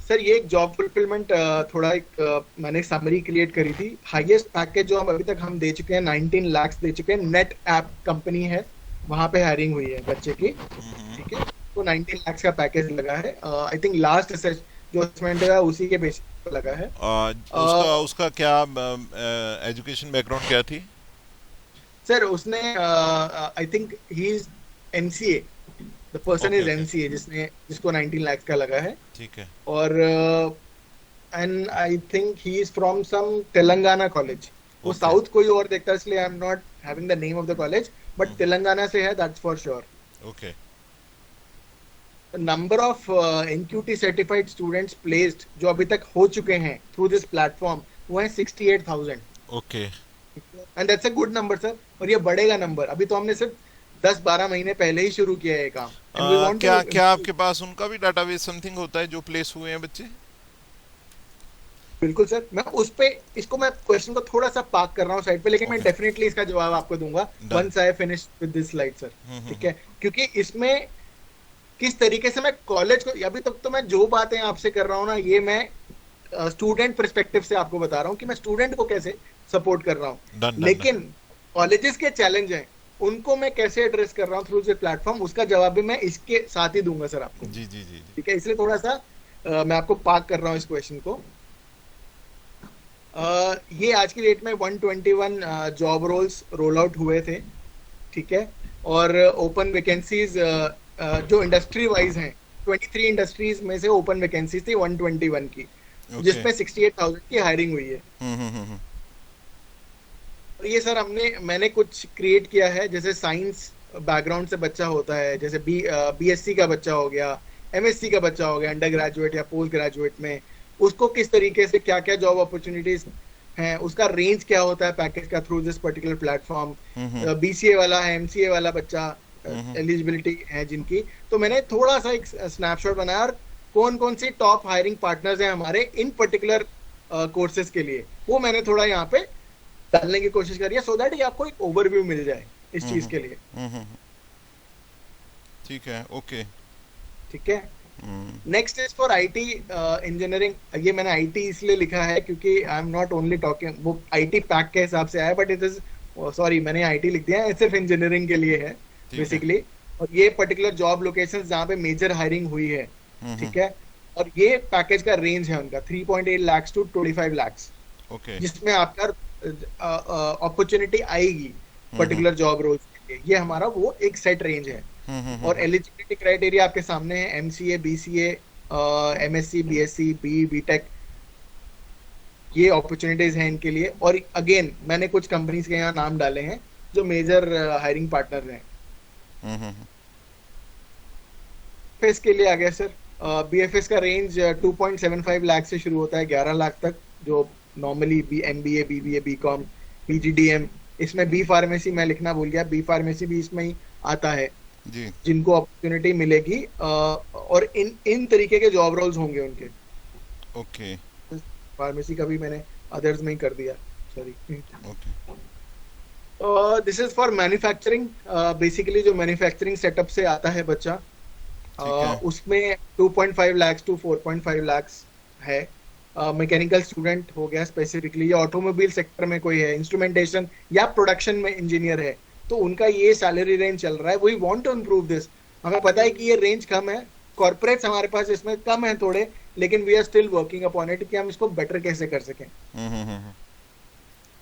सर ये एक जॉब फुलफिलमेंट थोड़ा एक मैंने समरी क्रिएट करी थी। हाईएस्ट पैकेज जो हम अभी तक हम दे चुके हैं 19 लाख दे चुके हैं। नेट ऐप कंपनी है, वहां पे हायरिंग हुई है बच्चे की, ठीक है। तो 19 लाख का पैकेज लगा है। आई थिंक लास्ट जो असेसमेंट है उसी के बेसिस पे लगा है। उसका उसका क्या एजुकेशन बैकग्राउंड क्या थी? सर उसने I think he is MCA, the person okay is okay, MCA जिसको 19 लाख का लगा है। ठीक है। और and I think he is from some Telangana college. वो ओके। साउथ कोई और देखता है, इसलिए I am not having the name of the college, but Telangana से है, that's for sure. Okay. Number of NQT certified students placed जो अभी तक हो चुके हैं थ्रू दिस प्लेटफॉर्म वो है 68,000, okay. And that's a good number sir. और ये बढ़ेगा नंबर, अभी तो हमने सिर्फ 10-12 महीने पहले ही शुरू किया है ये काम, एंड वी वांट क्या टू। क्या आपके पास उनका भी डाटाबेस समथिंग होता है जो प्लेस हुए हैं बच्चे? बिल्कुल सर, मैं उस पे इसको मैं क्वेश्चन को थोड़ा सा पार्क कर रहा हूँ साइड पे, लेकिन मैं ओके, डेफिनेटली इसका जवाब आपको दूंगा done. Once I finish with this slide sir, ठीक है। क्योंकि इसमें किस तरीके से मैं कॉलेज को, अभी तक तो मैं जो बातें आपसे कर रहा हूँ ना, ये मैं स्टूडेंट पर्सपेक्टिव से आपको बता रहा हूँ कि मैं स्टूडेंट को कैसे सपोर्ट कर रहा हूँ, डन डन डन। लेकिन कॉलेजेस के चैलेंज हैं उनको मैं कैसे एड्रेस कर रहा हूँ थ्रू दिस प्लेटफॉर्म, उसका जवाब भी मैं इसके साथ ही दूंगा सर आपको, जी जी जी जी। ठीक है। इसलिए थोड़ा सा मैं आपको पार्क कर रहा हूँ इस क्वेश्चन को। ये आज की डेट में 121 जॉब रोल्स रोल आउट हुए थे, ठीक है। और ओपन वैकेंसीज जो इंडस्ट्री वाइज हैं, 23 इंडस्ट्रीज में से ओपन वैकेंसीज थी 121 की, ओके। जिसमें 68,000 की हायरिंग हुई है। और ये सर मैंने कुछ क्रिएट किया है, जैसे साइंस बैकग्राउंड से बच्चा होता है, जैसे बीएससी का बच्चा हो गया, एमएससी का बच्चा हो गया, अंडर ग्रेजुएट या पोस्ट ग्रेजुएट में, उसको किस तरीके से क्या क्या जॉब अपॉर्चुनिटीज हैं, उसका रेंज क्या होता है पैकेज का through this particular platform. BCA वाला है, एमसीए वाला बच्चा एलिजिबिलिटी है जिनकी, तो मैंने थोड़ा सा एक स्नैपशॉट बनाया, और कौन कौन सी टॉप हायरिंग पार्टनर्स हैं हमारे इन पर्टिकुलर कोर्सेज के लिए, वो मैंने थोड़ा यहाँ पे डालने की कोशिश करी है, सो दैट ये आपको एक ओवरव्यू मिल जाए इस चीज के लिए। ठीक है, ओके। ठीक है। Next is for IT engineering. ये मैंने आईटी इसलिए लिखा है क्योंकि आई एम नॉट ओनली टॉकिंग, वो आईटी पैक के हिसाब से आया, बट इट इज, सॉरी मैंने आईटी लिख दिया है, सिर्फ इंजीनियरिंग के लिए है बेसिकली। और ये पर्टिकुलर जॉब लोकेशन जहाँ पे मेजर हायरिंग हुई है, ठीक है। और ये पैकेज का रेंज है उनका 3.8 lakhs to 25 lakhs, ओके। जिसमें आपका अपॉर्चुनिटी आएगी पर्टिकुलर जॉब रोल्स के लिए। ये हमारा वो एक सेट रेंज है। और एलिजिबिलिटी क्राइटेरिया आपके सामने है, MCA, BCA, MSc, BSc, BTech, ये अपॉर्चुनिटीज हैं इनके लिए। और अगेन मैंने कुछ कंपनीज के यहाँ नाम डाले हैं जो मेजर हायरिंग पार्टनर हैं। बीएफएस के लिए आ गया सर। बीएफएस का रेंज 2.75 लाख से शुरू होता है 11 लाख तक, जो normally MBA, BBA, BCom, PGDM, इसमें बी फार्मेसी मैं लिखना भूल गया, बी फार्मेसी भी इसमें ही आता है जी। जिनको अपॉर्चुनिटी मिलेगी। और इन तरीके के जॉब रोल्स होंगे उनके। ओके। फार्मेसी का भी मैंने अदर्स में ही कर दिया, sorry. Okay. This is for manufacturing. Basically जो मैन्युफैक्चरिंग सेटअप से आता है बच्चा, उसमें 2.5 lakhs to 4.5 lakhs है। मैकेनिकल स्टूडेंट हो गया स्पेसिफिकली, या ऑटोमोबाइल सेक्टर में कोई है, इंस्ट्रूमेंटेशन या प्रोडक्शन में इंजीनियर है, तो उनका ये सैलरी रेंज चल रहा है। We want to improve this. हमें पता है कि ये रेंज कम है, कॉर्पोरेट्स हमारे पास इसमें कम है थोड़े, लेकिन we are still working upon it कि हम इसको बेटर कैसे कर सकें।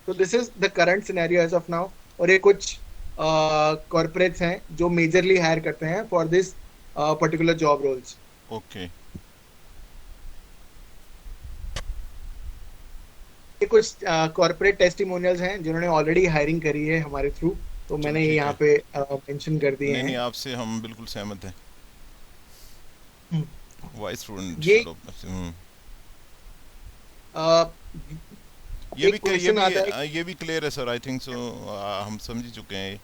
तो this is the current scenario as of now. और ये कुछ कॉर्पोरेट्स हैं जो मेजरली हायर करते हैं for this particular job roles. Okay. ये कुछ कॉर्पोरेट टेस्टिमोनियल्स हैं जिन्होंने ऑलरेडी हायरिंग करी है हमारे थ्रू, तो मैंने ये यहाँ पे मेंशन कर दिए हैं। नहीं, आपसे हम बिल्कुल सहमत हैं। वाइस स्टूडेंट ये ये भी क्लियर है सर, आई थिंक सो। हम समझ चुके हैं।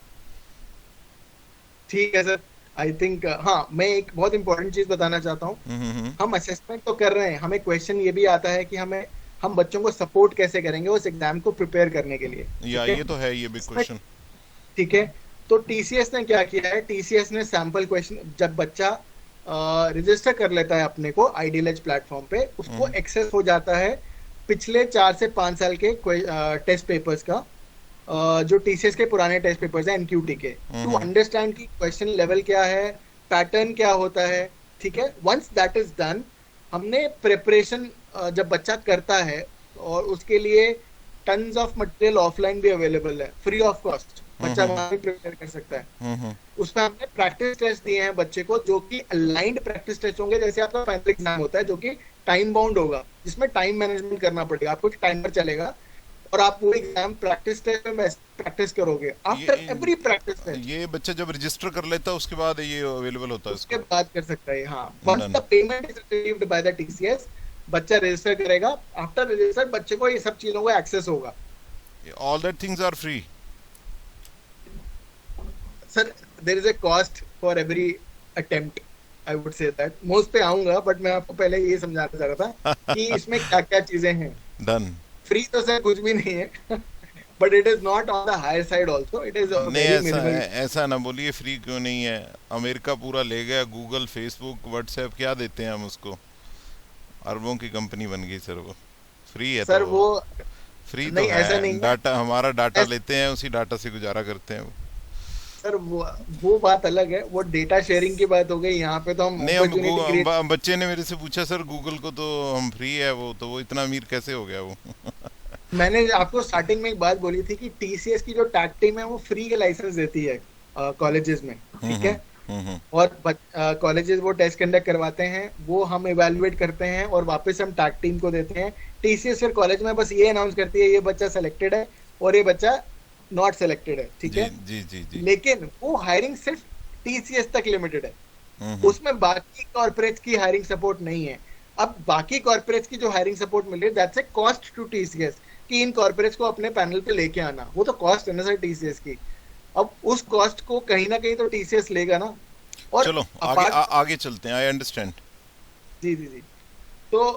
ठीक है सर, आई थिंक हाँ, मैं एक बहुत इंपॉर्टेंट चीज बताना चाहता हूँ। हम असेसमेंट तो कर रहे हैं, हमें क्वेश्चन ये भी आता है कि हम बच्चों को सपोर्ट कैसे करेंगे उस एग्जाम को प्रिपेयर करने के लिए। या ये तो है, ये भी क्वेश्चन। ठीक है। तो टीसीएस ने क्या किया है, टीसीएस ने सैंपल क्वेश्चन, जब बच्चा रजिस्टर कर लेता है अपने को आइडियलेज प्लेटफॉर्म पे, उसको एक्सेस हो जाता है पिछले 4 से 5 साल के टेस्ट पेपर्स का, जो टीसीएस के पुराने टेस्ट पेपर्स हैं एनक्यूटी के, टू अंडरस्टैंड की क्वेश्चन लेवल क्या है, पैटर्न क्या होता है। ठीक है। वंस दैट इज डन, हमने प्रिपरेशन जब बच्चा करता है, और उसके लिए टन्स ऑफ मटेरियल ऑफलाइन भी अवेलेबल है, फ्री ऑफ कॉस्ट, बच्चा वहां भी प्रिपेयर कर सकता है। उसमें हमने प्रैक्टिस टेस्ट दिए हैं बच्चे को, जो कि अलाइंड प्रैक्टिस टेस्ट होंगे, जैसे आपका फाइनल एग्जाम होता है जो कि टाइम बाउंड होगा, जिसमें टाइम मैनेजमेंट करना पड़ेगा, आपको एक टाइमर चलेगा और आप वो एग्जाम प्रैक्टिस टेस्ट में प्रैक्टिस करोगे आफ्टर एवरी प्रैक्टिस टेस्ट। ये बच्चा जब रजिस्टर कर लेता है उसके बाद ये अवेलेबल होता है, उसके बाद कर सकता है। हाँ, once the payment is received by the TCS, बच्चा रजिस्टर करेगा, आफ्टर रजिस्टर बच्चे को ये सब चीजों को एक्सेस होगा। All that things are free sir. There is a cost for every attempt, I would say that. Most पे आऊंगा, बट मैं आपको पहले ये समझाना चाह रहा था कि इसमें क्या क्या चीजें हैं। डन। फ्री तो सर कुछ भी नहीं है, but it is not on the higher side also, it is very minimal. ऐसा ना बोलिए, फ्री क्यों नहीं है? अमेरिका पूरा ले गया, गूगल, फेसबुक, व्हाट्सएप, क्या देते हैं हम उसको? अरबों की कंपनी बन गई सर। वो फ्री है सर, तो वो फ्री नहीं, तो ऐसा है। नहीं, डाटा, हमारा डाटा लेते हैं, उसी डाटा से गुजारा करते हैं। सर वो बात अलग है, वो डेटा शेयरिंग की बात हो गई। यहाँ पे तो हम नहीं, बच्चे ने मेरे से पूछा सर, गूगल को तो हम फ्री है, वो तो वो इतना अमीर कैसे हो गया वो? मैंने आपको स्टार्टिंग में एक बात बोली थी कि टीसीएस की जो टैग टीम है वो फ्री के लाइसेंस देती है कॉलेजेस में, हम्म ठीक हम्म है। हम्म और कॉलेजेस वो टेस्ट कंडक्ट करवाते हैं, वो हम इवेलुएट करते हैं और वापस हम टैग टीम को देते हैं। टीसीएस फिर कॉलेज में बस ये अनाउंस करती है ये बच्चा सेलेक्टेड है और ये बच्चा नॉट सेलेक्टेड है, ठीक जी है। जी जी जी। लेकिन वो हायरिंग सिर्फ टीसीएस तक लिमिटेड है, हम्म। उसमें बाकी कॉर्पोरेट्स की हायरिंग सपोर्ट नहीं है। अब बाकी कॉर्पोरेट्स की जो हायरिंग सपोर्ट मिल रही है that's a cost to TCS, कि इन कॉर्पोरेट्स को अपने पैनल पे लेके आना, वो तो कॉस्ट है ना सर टीसीएस की। अब उस कॉस्ट को कहीं ना कहीं तो टीसीएस लेगा ना। और चलो आगे अपार्ट, आगे चलते हैं, आई अंडरस्टैंड। जी जी जी, तो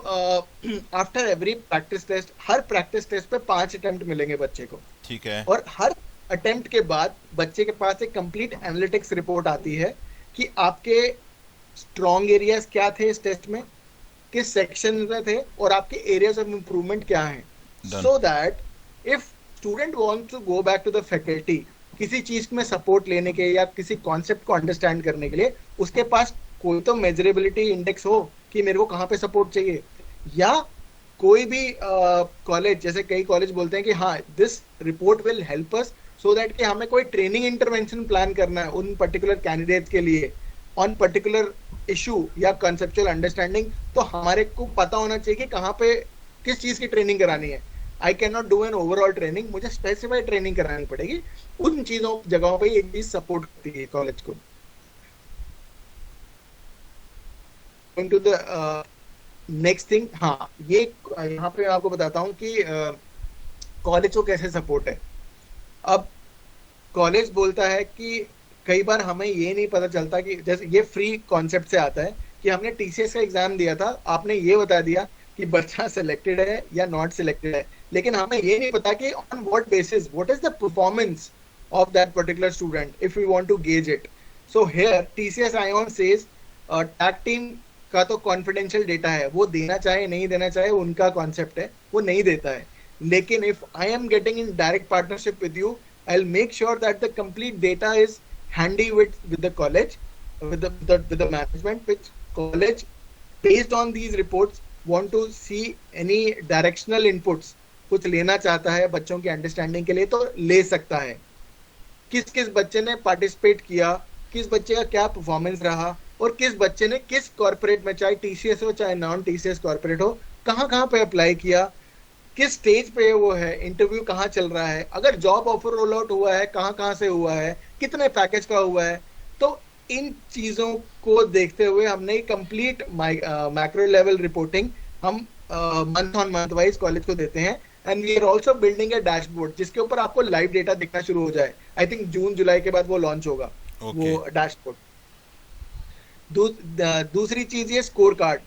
आफ्टर एवरी प्रैक्टिस टेस्ट, हर प्रैक्टिस टेस्ट पे 5 अटेम्प्ट मिलेंगे बच्चे को। ठीक है। और हर अटेम्प्ट के बाद बच्चे के पास एक कंप्लीट एनालिटिक्स रिपोर्ट आती है कि आपके स्ट्रॉन्ग एरियाज क्या थे इस टेस्ट में, किस सेक्शन में थे, और आपके एरियाज ऑफ इम्प्रूवमेंट क्या हैं। Done. So that if student want to go back to the faculty किसी चीज में सपोर्ट लेने के या किसी कॉन्सेप्ट को अंडरस्टैंड करने के लिए, उसके पास कोई तो मेजरेबिलिटी इंडेक्स हो कि मेरे को कहाँ पे सपोर्ट चाहिए। या कोई भी कॉलेज, जैसे कई कॉलेज बोलते हैं कि हाँ this report will help us so that कि हमें कोई ट्रेनिंग इंटरवेंशन प्लान करना है उन पर्टिकुलर कैंडिडेट्स के लिए ऑन पर्टिकुलर इशू या कंसेप्चुअल अंडरस्टैंडिंग, तो हमारे को पता होना चाहिए कि कहाँ पे किस चीज की ट्रेनिंग करानी है। I can not do an overall training, मुझे स्पेसिफाइड ट्रेनिंग करानी पड़ेगी। उन चीजों जगहों पे ये चीज सपोर्ट करती है कॉलेज को। टू द नेक्स्ट थिंग, हाँ ये यहाँ पे मैं आपको बताता हूँ कि कॉलेज को कैसे सपोर्ट है। अब कॉलेज बोलता है कि कई बार हमें ये नहीं पता चलता कि जैसे ये फ्री कॉन्सेप्ट से आता है कि हमने टीसीएस का एग्जाम दिया था, आपने ये बता दिया कि बच्चा सिलेक्टेड है या नॉट सिलेक्टेड है, लेकिन हमें ये नहीं पता कि on what basis, what is the performance of that particular student if we want to gauge it. So here TCS iON says tag team का तो कॉन्फिडेंशियल डेटा है, वो देना चाहे नहीं देना चाहे उनका कॉन्सेप्ट है, वो नहीं देता है। लेकिन if I am getting in direct partnership with you, I will make sure that the complete data is handy with the college, with the management, which college based on these reports want to see any directional inputs, कुछ लेना चाहता है बच्चों की अंडरस्टैंडिंग के लिए तो ले सकता है। किस किस बच्चे ने पार्टिसिपेट किया, किस बच्चे का क्या परफॉर्मेंस रहा, और किस बच्चे ने किस कॉर्पोरेट में, चाहे टीसीएस हो चाहे नॉन टीसीएस कॉर्पोरेट हो, कहाँ कहाँ पे अप्लाई किया, किस स्टेज पे वो है, इंटरव्यू कहाँ चल रहा है, अगर जॉब ऑफर रोल आउट हुआ है कहाँ कहाँ से हुआ है, कितने पैकेज का हुआ है। तो इन चीजों को देखते हुए हमने कंप्लीट मैक्रो लेवल रिपोर्टिंग हम month on month wise college को देते हैं। And we are also building a dashboard जिसके ऊपर आपको लाइव डेटा दिखना शुरू हो जाए। आई थिंक जून जुलाई के बाद वो लॉन्च होगा, वो डैशबोर्ड। दूसरी चीज ये स्कोर कार्ड।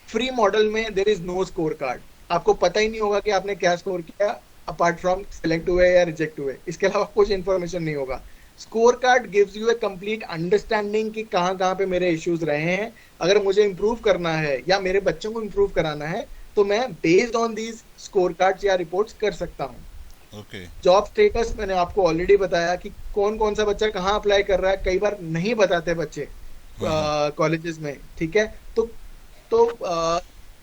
फ्री मॉडल में there is no score card, आपको पता ही नहीं होगा कि आपने क्या स्कोर किया अपार्ट फ्रॉम सिलेक्ट हुए या रिजेक्ट हुए, इसके अलावा कुछ इंफॉर्मेशन नहीं होगा। Score card gives U A complete understanding कि कहाँ कहाँ पे मेरे इश्यूज रहे हैं, अगर मुझे इंप्रूव करना है या मेरे बच्चों को इंप्रूव कराना है तो मैं based on these score cards या रिपोर्ट्स कर सकता हूँ। जॉब स्टेटस मैंने आपको ऑलरेडी बताया कि कौन कौन सा बच्चा कहाँ अप्लाई कर रहा है, कई बार नहीं बताते बच्चे कॉलेजेस में, ठीक है। तो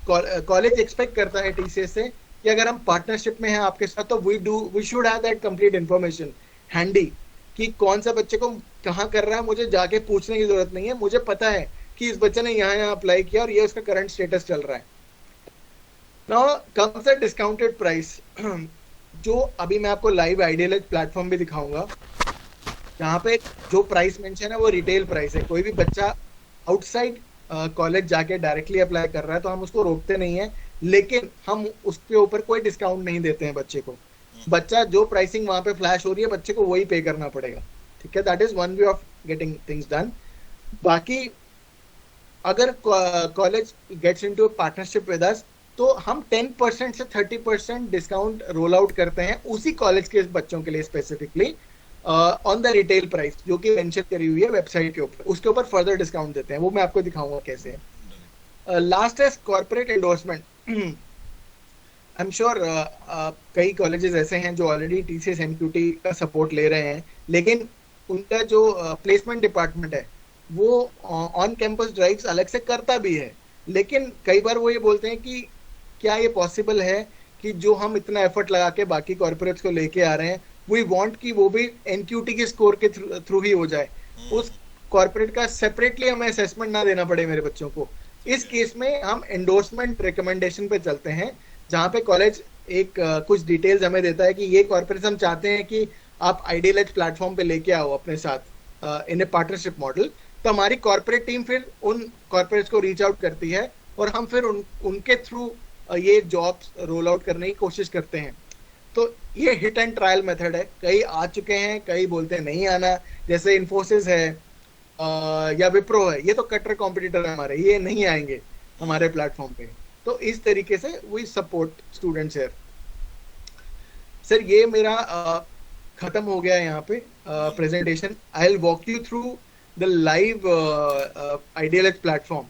कॉलेज एक्सपेक्ट करता है टीसीएस से कि अगर हम पार्टनरशिप में हैं आपके साथ तो we should have that complete information handy कि कौन सा बच्चे को कहाँ कर रहा है, मुझे जाके पूछने की जरूरत नहीं है, मुझे पता है कि इस बच्चे ने यहाँ यहाँ अप्लाई किया और ये उसका करंट स्टेटस चल रहा है। Now comes the discounted price, जो अभी मैं आपको लाइव आइडियल प्लेटफॉर्म भी दिखाऊंगा। यहाँ पे जो प्राइस मेंशन है वो रिटेल प्राइस है। कोई भी बच्चा आउटसाइड कॉलेज जाके डायरेक्टली अप्लाई कर रहा है तो हम उसको रोकते नहीं है, लेकिन हम उसके ऊपर कोई डिस्काउंट नहीं देते हैं बच्चे को। बच्चा जो प्राइसिंग वहां पे फ्लैश हो रही है बच्चे को वही पे करना पड़ेगा, ठीक है। That is one way of getting things done. बाकी अगर college gets into partnership with us तो हम 10% से 30% डिस्काउंट रोल आउट करते हैं उसी कॉलेज के बच्चों के लिए specifically on the retail price, जो कि मेंशन करी हुई है वेबसाइट के ऊपर, उसके ऊपर फर्दर डिस्काउंट देते हैं, वो मैं आपको दिखाऊंगा कैसे है। लास्ट है corporate endorsement. I am sure कई कॉलेजेस ऐसे हैं जो ऑलरेडी टीसीएस एमक्यूटी का सपोर्ट ले रहे हैं, लेकिन उनका जो प्लेसमेंट डिपार्टमेंट है वो ऑन कैंपस ड्राइव्स अलग से करता भी है, लेकिन कई बार वो ये बोलते हैं कि क्या ये पॉसिबल है कि जो हम इतना एफर्ट लगा के बाकी कॉर्पोरेट्स को लेके आ रहे हैं वी वांट कि वो भी एनक्यूटी के स्कोर के थ्रू ही हो जाए, उस कॉर्पोरेट का सेपरेटली हमें असेसमेंट ना देना पड़े मेरे बच्चों को। इस केस में हम एंडोर्समेंट रिकमेंडेशन पे चलते हैं, जहां पे कॉलेज एक कुछ डिटेल्स हमें देता है कि ये कॉर्पोरेट्स हम चाहते हैं कि आप आइडियल एज प्लेटफॉर्म पे लेके आओ अपने साथ इन ए पार्टनरशिप मॉडल। तो हमारी कॉर्पोरेट टीम फिर उन कॉर्पोरेट्स को रीच आउट करती है और हम फिर उनके थ्रू ये जॉब्स रोल आउट करने की कोशिश करते हैं। तो ये हिट एंड ट्रायल मेथड है, कई आ चुके हैं, कई बोलते हैं नहीं आना, जैसे इन्फोसिस है या विप्रो है, ये तो कट्टर कॉम्पिटिटर है हमारे, ये नहीं आएंगे हमारे प्लेटफॉर्म पे। तो इस तरीके से we support students here. Sir ये मेरा खत्म हो गया यहाँ पे presentation. I will walk you through the live ideal edge platform.